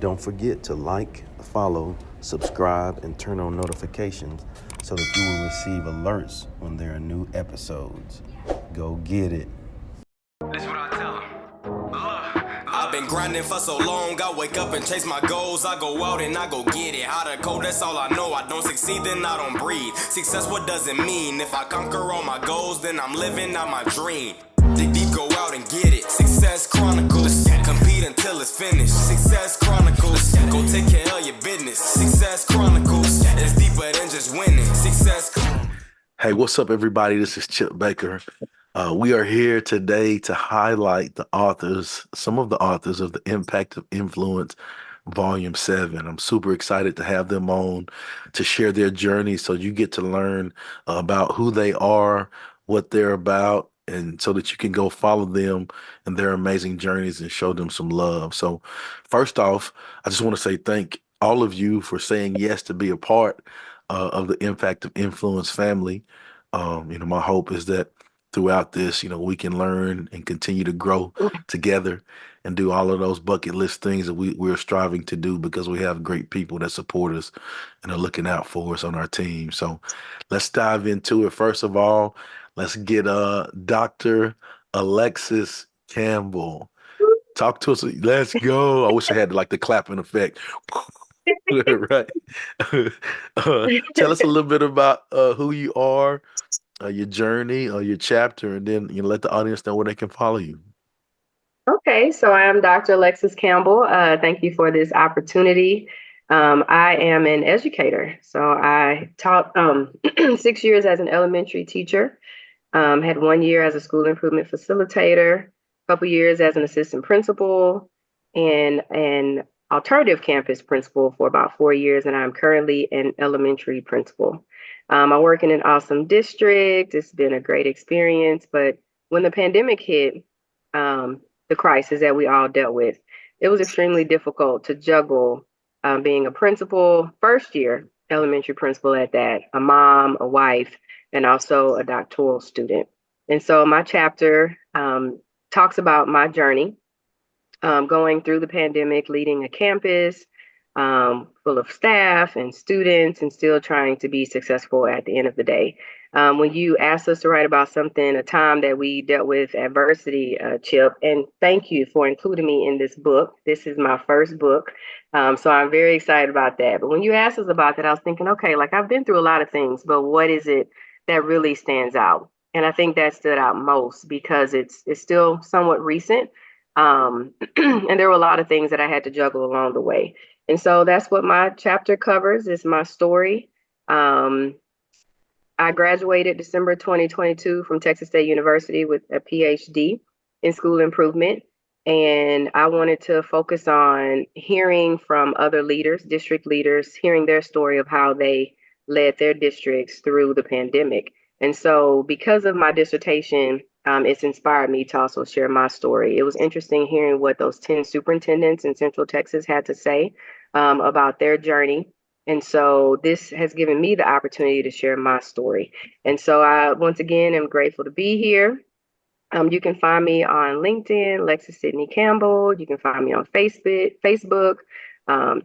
Don't forget to like, follow, subscribe, and turn on notifications so that you will receive alerts when there are new episodes. Go get it. That's what I tell 'em. I've been grinding for so long, I wake up and chase my goals. I go out and I go get it. Hot or cold, that's all I know. I don't succeed, then I don't breathe. Success, what does it mean? If I conquer all my goals, then I'm living out my dream. Dig deep, go out and get it. Success Chronicles. Compete until it's finished. Success Chronicles. Go take care of your business. Success Chronicles. It's deeper than just winning. Success Chronicles. Hey, what's up, everybody? This is Chip Baker. We are here today to highlight some of the authors of The Impact of Influence, Volume 7. I'm super excited to have them on to share their journey so you get to learn about who they are, what they're about, and so that you can go follow them and their amazing journeys and show them some love. So, first off, I just want to say thank all of you for saying yes to be a part of the Impact of Influence family. My hope is that throughout this, we can learn and continue to grow together and do all of those bucket list things that we're striving to do because we have great people that support us and are looking out for us on our team. So let's dive into it. First of all, let's get Dr. Alexis Campbell. Talk to us. Let's go. I wish I had like the clapping effect. Right. Tell us a little bit about who you are, your journey, your chapter, and then let the audience know where they can follow you. Okay, so I am Dr. Alexis Campbell. Thank you for this opportunity. I am an educator. So I taught 6 years as an elementary teacher, had 1 year as a school improvement facilitator, a couple years as an assistant principal, and an alternative campus principal for about 4 years, and I'm currently an elementary principal. I work in an awesome district. It's been a great experience, but when the pandemic hit, the crisis that we all dealt with, it was extremely difficult to juggle being a principal, first year elementary principal at that, a mom, a wife, and also a doctoral student. And so my chapter talks about my journey going through the pandemic, leading a campus full of staff and students, and still trying to be successful at the end of the day. When you asked us to write about something, a time that we dealt with adversity, Chip, and thank you for including me in this book. This is my first book, so I'm very excited about that. But when you asked us about that, I was thinking, okay, like I've been through a lot of things, but what is it that really stands out? And I think that stood out most because it's still somewhat recent, and there were a lot of things that I had to juggle along the way. And so that's what my chapter covers, is my story. I graduated December 2022 from Texas State University with a PhD in school improvement. And I wanted to focus on hearing from other leaders, district leaders, hearing their story of how they led their districts through the pandemic. And so because of my dissertation, it's inspired me to also share my story. It was interesting hearing what those 10 superintendents in Central Texas had to say about their journey. And so this has given me the opportunity to share my story. And so I, once again, am grateful to be here. You can find me on LinkedIn, Lexis Sidney Campbell. You can find me on Facebook,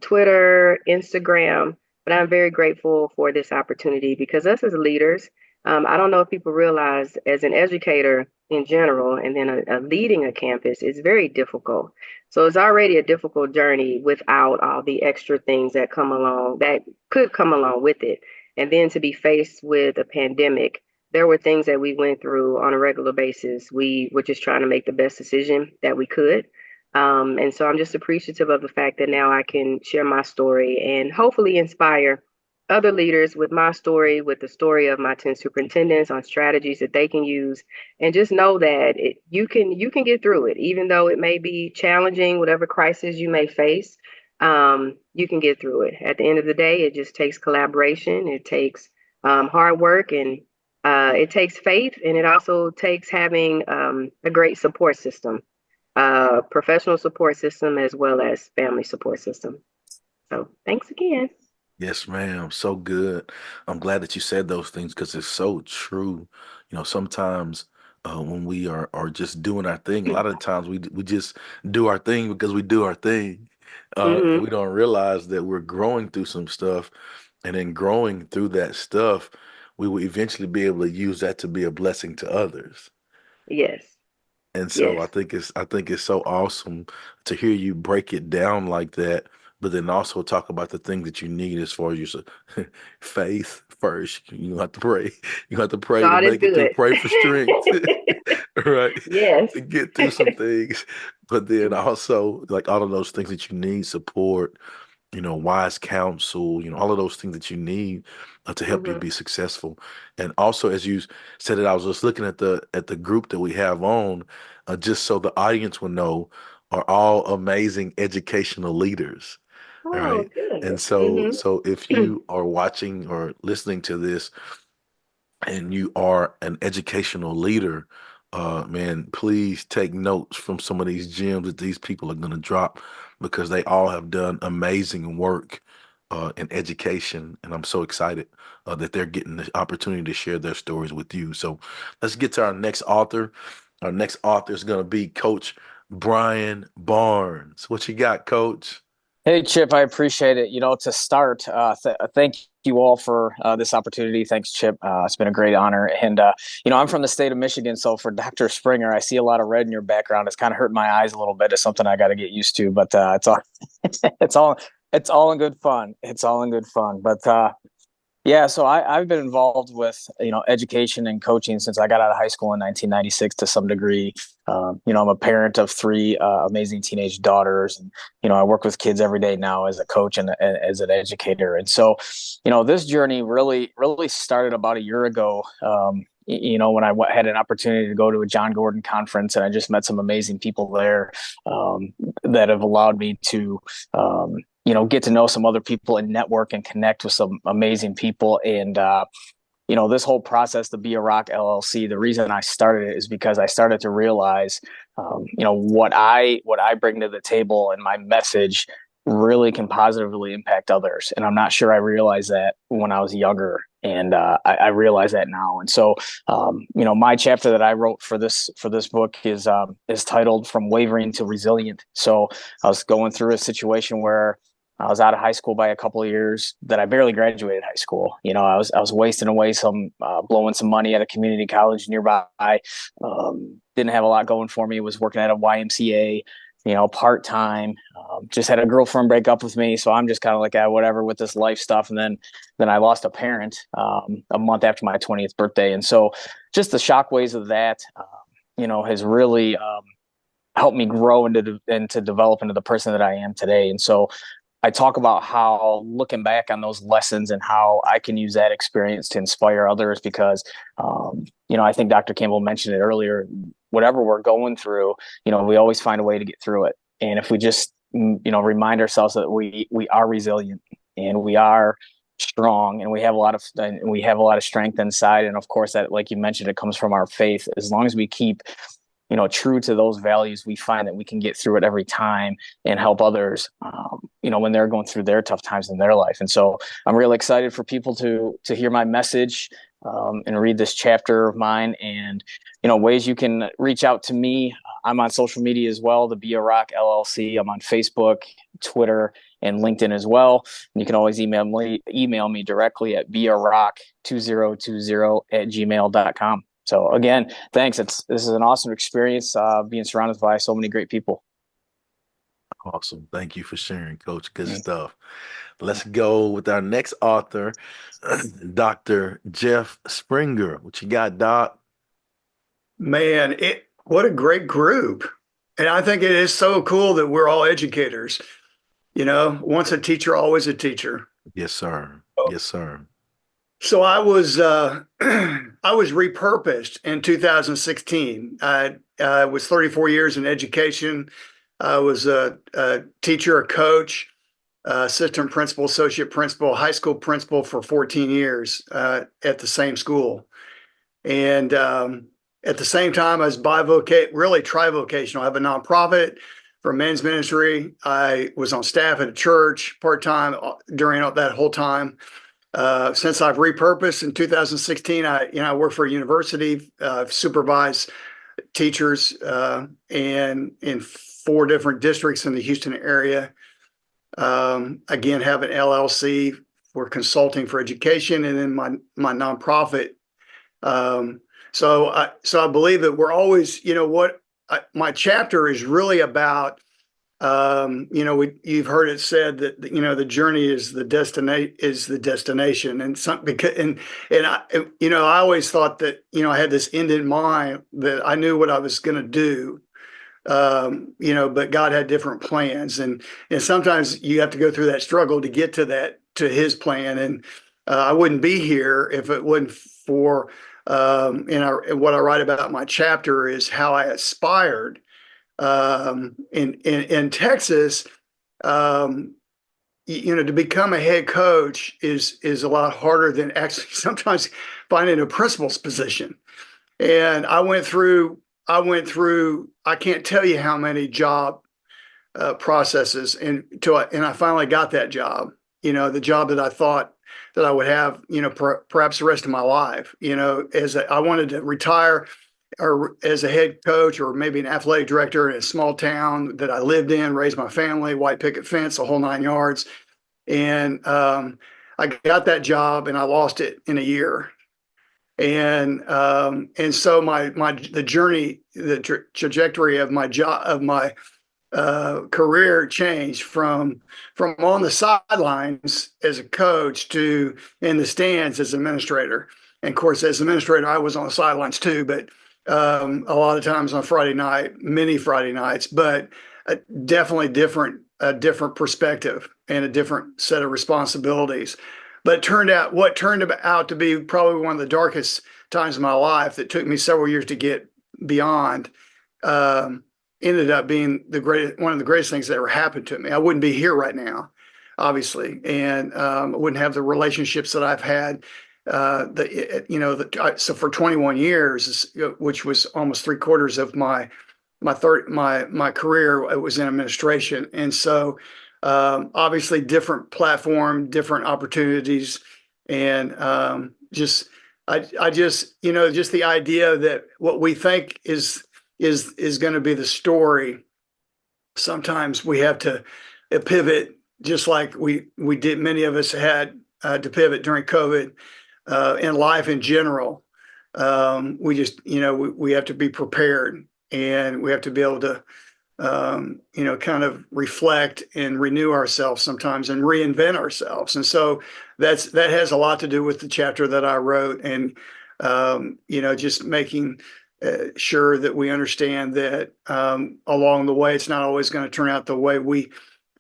Twitter, Instagram. But I'm very grateful for this opportunity because us as leaders, I don't know if people realize, as an educator in general, and then leading a campus is very difficult. So it's already a difficult journey without all the extra things that come along, that could come along with it. And then to be faced with a pandemic, there were things that we went through on a regular basis. We were just trying to make the best decision that we could. And so I'm just appreciative of the fact that now I can share my story and hopefully inspire other leaders with my story, with the story of my 10 superintendents, on strategies that they can use, and just know that you can get through it, even though it may be challenging, whatever crisis you may face, you can get through it. At the end of the day, it just takes collaboration, it takes hard work, and it takes faith, and it also takes having a great support system, professional support system, as well as family support system. So thanks again. Yes, ma'am. So good. I'm glad that you said those things because it's so true. Sometimes when we are just doing our thing, a lot of the times we just do our thing because we do our thing. And Mm-hmm. we don't realize that we're growing through some stuff, and in growing through that stuff, we will eventually be able to use that to be a blessing to others. Yes. And so Yes. I think it's so awesome to hear you break it down like that, but then also talk about the things that you need as far as your faith first. You have to pray. You have to pray to God is make it through. good. Pray for strength, right? Yes. To get through some things, but then also like all of those things that you need, support, wise counsel, all of those things that you need to help you Mm-hmm. be successful. And also, as you said it, I was just looking at the group that we have on, just so the audience will know, are all amazing educational leaders, Oh, right? And good. so if Mm-hmm. you are watching or listening to this and you are an educational leader, man, please take notes from some of these gems that these people are going to drop, because they all have done amazing work in education. And I'm so excited that they're getting the opportunity to share their stories with you. So let's get to our next author. Our next author is going to be Coach Brian Barnes. What you got, Coach? Hey, Chip, I appreciate it. To start, thank you all for this opportunity. Thanks, Chip. It's been a great honor. And, I'm from the state of Michigan. So for Dr. Springer, I see a lot of red in your background. It's kind of hurting my eyes a little bit. It's something I got to get used to, but it's all, it's all, it's all in good fun. It's all in good fun. But yeah, so I've been involved with education and coaching since I got out of high school in 1996 to some degree. I'm a parent of three amazing teenage daughters, and I work with kids every day now as a coach and as an educator. And so, this journey really started about a year ago. When I had an opportunity to go to a John Gordon conference, and I just met some amazing people there that have allowed me to get to know some other people and network and connect with some amazing people. And, this whole process, the Be a Rock LLC, the reason I started it is because I started to realize, what I bring to the table and my message really can positively impact others. And I'm not sure I realized that when I was younger. And I realize that now. And so, my chapter that I wrote for this book is titled "From Wavering to Resilient." So I was going through a situation where I was out of high school by a couple of years, that I barely graduated high school. I was wasting away blowing some money at a community college nearby. Didn't have a lot going for me. Was working at a YMCA, part time. Just had a girlfriend break up with me, so I'm just kind of like, whatever with this life stuff. And then I lost a parent a month after my 20th birthday, and so just the shockwaves of that, has really helped me grow and to develop into the person that I am today. And so I talk about how looking back on those lessons and how I can use that experience to inspire others, because, I think Dr. Campbell mentioned it earlier, whatever we're going through, we always find a way to get through it. And if we just, remind ourselves that we are resilient and we are strong and we have a lot of strength inside. And of course that, like you mentioned, it comes from our faith. As long as we keep true to those values, we find that we can get through it every time and help others, when they're going through their tough times in their life. And so I'm really excited for people to hear my message and read this chapter of mine. And, ways you can reach out to me. I'm on social media as well, the Be a Rock LLC. I'm on Facebook, Twitter, and LinkedIn as well. And you can always email me directly at bearock2020@gmail.com. So again, thanks. This is an awesome experience, being surrounded by so many great people. Awesome. Thank you for sharing, Coach. Good stuff. Let's go with our next author, Dr. Jeff Springer. What you got, Doc? Man, what a great group. And I think it is so cool that we're all educators. Once a teacher, always a teacher. Yes, sir. Yes, sir. So I was I was repurposed in 2016. I was 34 years in education. I was a teacher, a coach, assistant principal, associate principal, high school principal for 14 years at the same school. And at the same time, I was really trivocational. I have a nonprofit for men's ministry. I was on staff at a church part-time during that whole time. Since I've repurposed in 2016, I work for a university, supervise teachers and in 4 different districts in the Houston area. Again, have an LLC for consulting for education, and then my nonprofit. So I believe that we're always, my chapter is really about. You've heard it said that the journey is the destination, and I always thought that I had this end in mind, that I knew what I was going to do, but God had different plans, and sometimes you have to go through that struggle to get to His plan, and I wouldn't be here if it wasn't for what I write about in my chapter is how I aspired in Texas. To become a head coach is a lot harder than actually sometimes finding a principal's position. And I can't tell you how many job processes and I finally got that job. The job that I thought that I would have, perhaps the rest of my life. I wanted to retire or as a head coach or maybe an athletic director in a small town that I lived in, raised my family, white picket fence, the whole 9 yards. And I got that job and I lost it in a year. And so the journey, the trajectory of my job, of my career changed from on the sidelines as a coach to in the stands as an administrator. And of course, as an administrator, I was on the sidelines too, but a lot of times on Friday night, many Friday nights, but definitely a different perspective and a different set of responsibilities. But what turned out to be probably one of the darkest times of my life that took me several years to get beyond, ended up being one of the greatest things that ever happened to me. I wouldn't be here right now, obviously, and I wouldn't have the relationships that I've had. So for 21 years, which was almost 3/4 of my career, it was in administration, and so obviously different platform, different opportunities, and just the idea that what we think is going to be the story. Sometimes we have to pivot, just like we did. Many of us had to pivot during COVID. In life in general, we have to be prepared, and we have to be able to kind of reflect and renew ourselves sometimes and reinvent ourselves. And so that has a lot to do with the chapter that I wrote, and just making sure that we understand that along the way, it's not always going to turn out the way we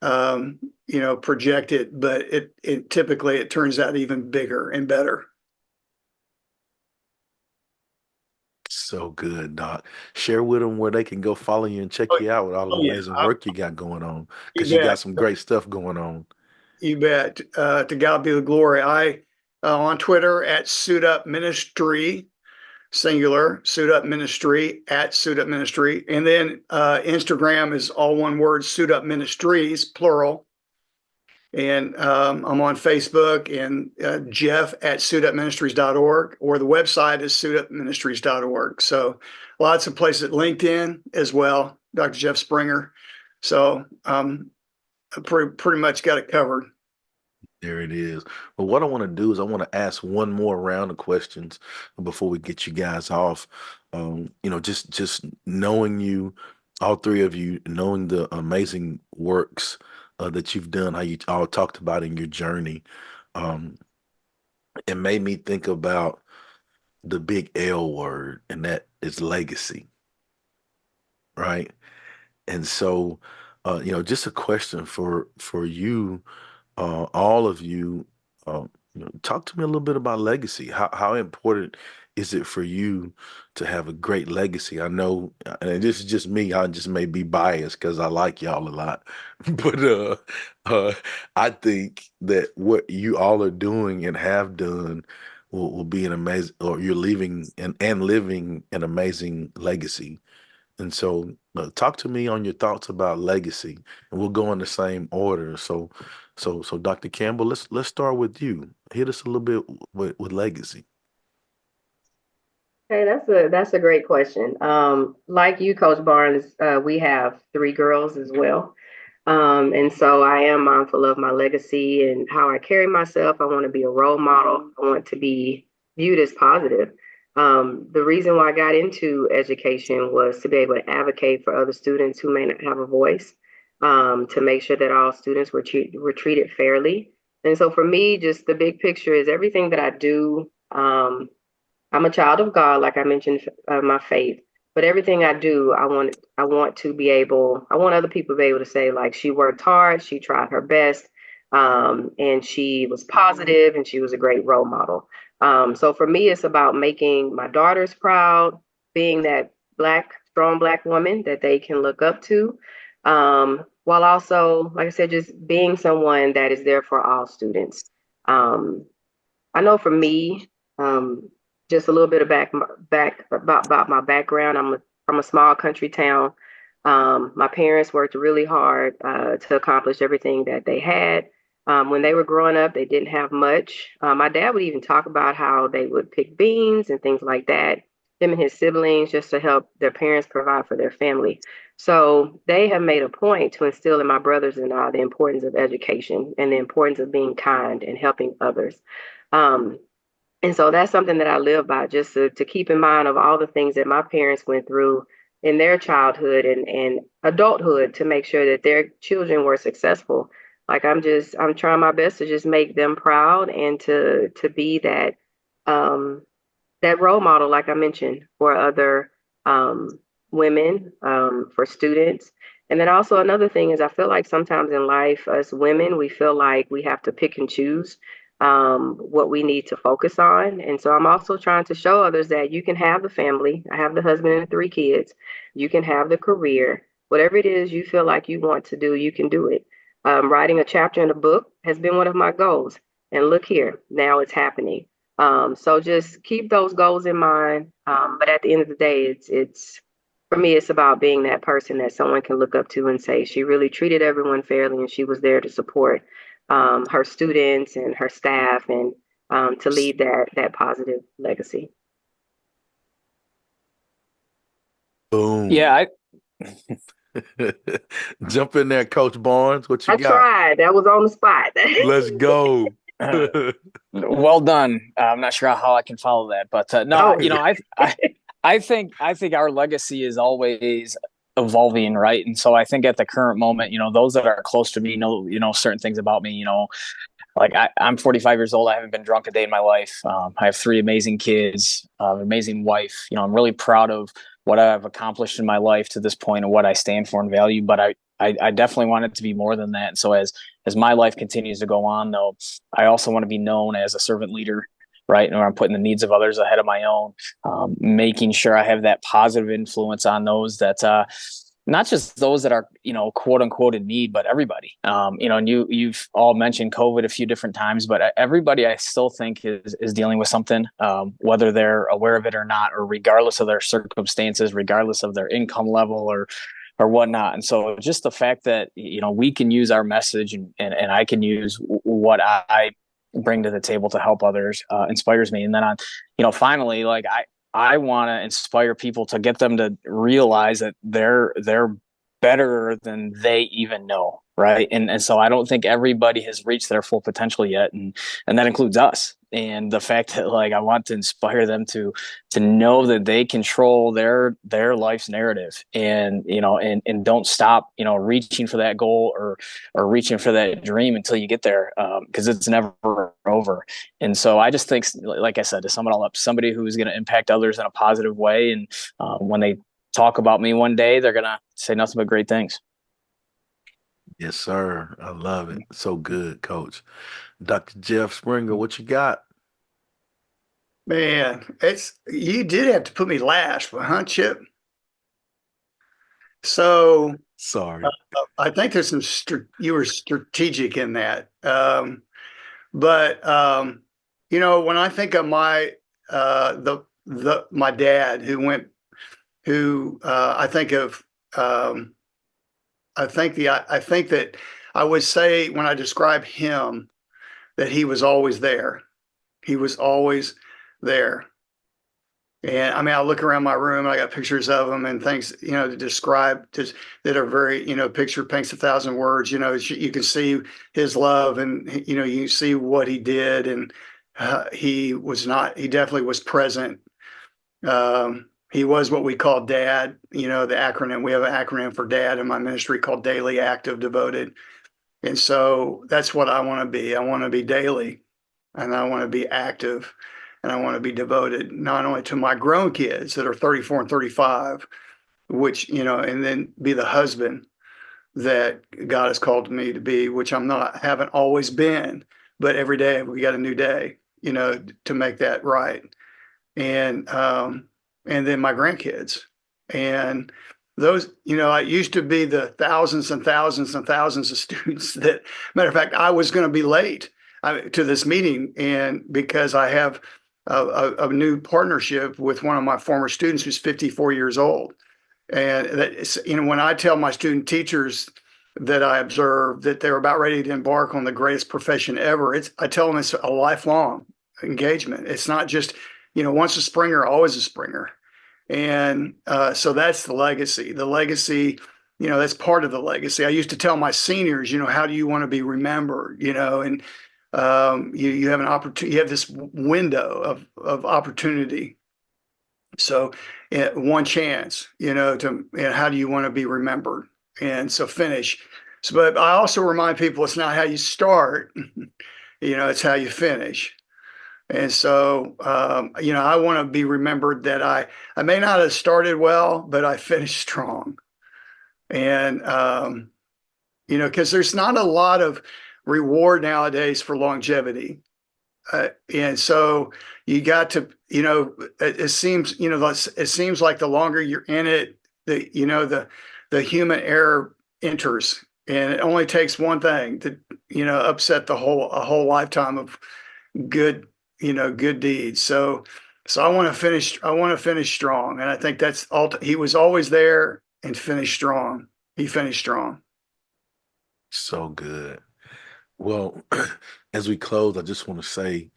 project it, but it typically turns out even bigger and better. So good, Doc. Share with them where they can go follow you and check you out with all the amazing work you got going on, because you got some great stuff going on. You bet. To God be the glory. I on Twitter at Suit Up Ministry, singular, Suit Up Ministry, at Suit Up Ministry, and then Instagram is all one word, Suit Up Ministries, plural. And I'm on Facebook, and Jeff at suitupministries.org, or the website is suitupministries.org. So lots of places, LinkedIn as well, Dr. Jeff Springer. So I pretty much got it covered. There it is. But what I want to do is I want to ask one more round of questions before we get you guys off. Just knowing you, all three of you, knowing the amazing works that you've done, how you all talked about in your journey, it made me think about the big L word, and that is legacy, right? And so, just a question for you, all of you. Talk to me a little bit about legacy. How important is it for you to have a great legacy? I know, and this is just me. I just may be biased because I like y'all a lot, but I think that what you all are doing and have done will be an amazing, or you're leaving and living an amazing legacy. And so, talk to me on your thoughts about legacy, and we'll go in the same order. So, Dr. Campbell, let's start with you. Hit us a little bit with legacy. Hey, that's a great question. Like you, Coach Barnes, we have 3 girls as well. And so I am mindful of my legacy and how I carry myself. I want to be a role model. I want to be viewed as positive. The reason why I got into education was to be able to advocate for other students who may not have a voice, to make sure that all students were treated fairly. And so for me, just the big picture is everything that I do. I'm a child of God, like I mentioned, my faith. But everything I do, I want to be able, I want other people to be able to say, like, she worked hard, she tried her best, and she was positive, and she was a great role model. So for me, it's about making my daughters proud, being that strong Black woman that they can look up to, while also, like I said, just being someone that is there for all students. Um, I know for me, just a little bit of back about my background. I'm from a small country town. My parents worked really hard to accomplish everything that they had. When they were growing up, they didn't have much. My dad would even talk about how they would pick beans and things like that, him and his siblings, just to help their parents provide for their family. So they have made a point to instill in my brothers and I the importance of education and the importance of being kind and helping others. Um, and so that's something that I live by, just to keep in mind of all the things that my parents went through in their childhood and adulthood to make sure that their children were successful. Like I'm trying my best to just make them proud and to be um, that role model, like I mentioned, for other women, for students. And then also another thing is I feel like sometimes in life, as women, we feel like we have to pick and choose what we need to focus on. And so I'm also trying to show others that you can have the family. I have the husband and 3 kids. You can have the career. Whatever it is you feel like you want to do, you can do it. Writing a chapter in a book has been one of my goals. And look here, now it's happening. So just keep those goals in mind. But at the end of the day, it's for me, it's about being that person that someone can look up to and say she really treated everyone fairly and she was there to support her students and her staff and to leave that positive legacy. Boom. Yeah, Jump in there, Coach Barnes. What you I got? tried. That was on the spot. Let's go. I well done. I'm not sure how I can follow that, but no, Oh, I think our legacy is always evolving, right? And so I think at the current moment, those that are close to me know certain things about me. Like I'm 45 years old. I haven't been drunk a day in my life. I have 3 amazing kids, an amazing wife. I'm really proud of what I've accomplished in my life to this point and what I stand for and value. But I definitely want it to be more than that. And so as my life continues to go on, though, I also want to be known as a servant leader, right? And where I'm putting the needs of others ahead of my own, making sure I have that positive influence on those that not just those that are, quote unquote in need, but everybody. And you've all mentioned COVID a few different times, but everybody I still think is dealing with something, whether they're aware of it or not, or regardless of their circumstances, regardless of their income level or whatnot. And so just the fact that, we can use our message and I can use what I bring to the table to help others, inspires me. And then finally, like I want to inspire people to get them to realize that they're better than they even know, right? And so I don't think everybody has reached their full potential yet, and that includes us. And the fact that I want to inspire them to know that they control their life's narrative, and and don't stop reaching for that goal or reaching for that dream until you get there, because it's never over. And so I just think, like I said, to sum it all up, somebody who's going to impact others in a positive way, and when they talk about me one day, they're going to say nothing but great things. Yes, sir. I love it. So good, Coach. Dr. Jeff Springer, what you got? Man, you did have to put me last, huh, Chip? So Sorry. I think there's you were strategic in that. But when I think of my my dad I think of I think that I would say when I describe him that he was always there. He was always there. And I mean, I look around my room, I got pictures of him and things, to describe just that are very, picture paints 1,000 words. You can see his love, and you see what he did, and he definitely was present. He was what we call DAD, the acronym. We have an acronym for DAD in my ministry called Daily, Active, Devoted. And so that's what I want to be. I want to be daily, and I want to be active, and I want to be devoted not only to my grown kids that are 34 and 35, which, and then be the husband that God has called me to be, which haven't always been, but every day we got a new day, to make that right. And then my grandkids, and those, I used to be the thousands and thousands and thousands of students that, matter of fact, I was going to be late to this meeting, and because I have a new partnership with one of my former students who's 54 years old. And that, when I tell my student teachers that I observe that they're about ready to embark on the greatest profession ever, I tell them it's a lifelong engagement. It's not just, once a Springer, always a Springer. And so that's the legacy. The legacy, that's part of the legacy. I used to tell my seniors, how do you want to be remembered? And you have an opportunity, you have this window of opportunity. So one chance, how do you want to be remembered? And so finish. So, but I also remind people it's not how you start, it's how you finish. And so, I want to be remembered that I may not have started well, but I finished strong. And, because there's not a lot of reward nowadays for longevity. And so you got to, it seems, it seems like the longer you're in it, the human error enters, and it only takes one thing to, upset a whole lifetime of good, good deeds. So I want to finish strong. And I think that's all. He was always there and finished strong. He finished strong. So good. Well, as we close, I just want to say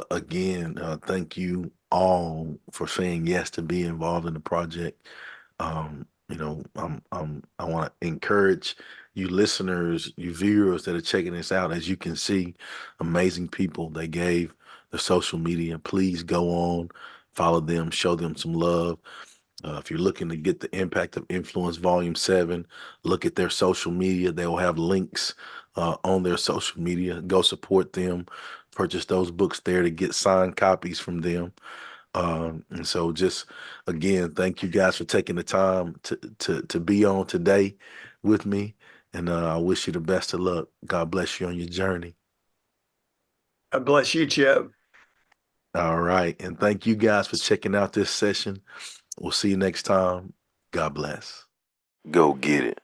again, thank you all for saying yes to be involved in the project. I want to encourage you listeners, you viewers that are checking this out. As you can see, amazing people. They gave the social media. Please go on, follow them, show them some love. If you're looking to get the Impact of Influence Volume 7, look at their social media. They will have links on their social media. Go support them. Purchase those books there to get signed copies from them. And so just, again, thank you guys for taking the time to be on today with me. And I wish you the best of luck. God bless you on your journey. God bless you, Chip. All right. And thank you guys for checking out this session. We'll see you next time. God bless. Go get it.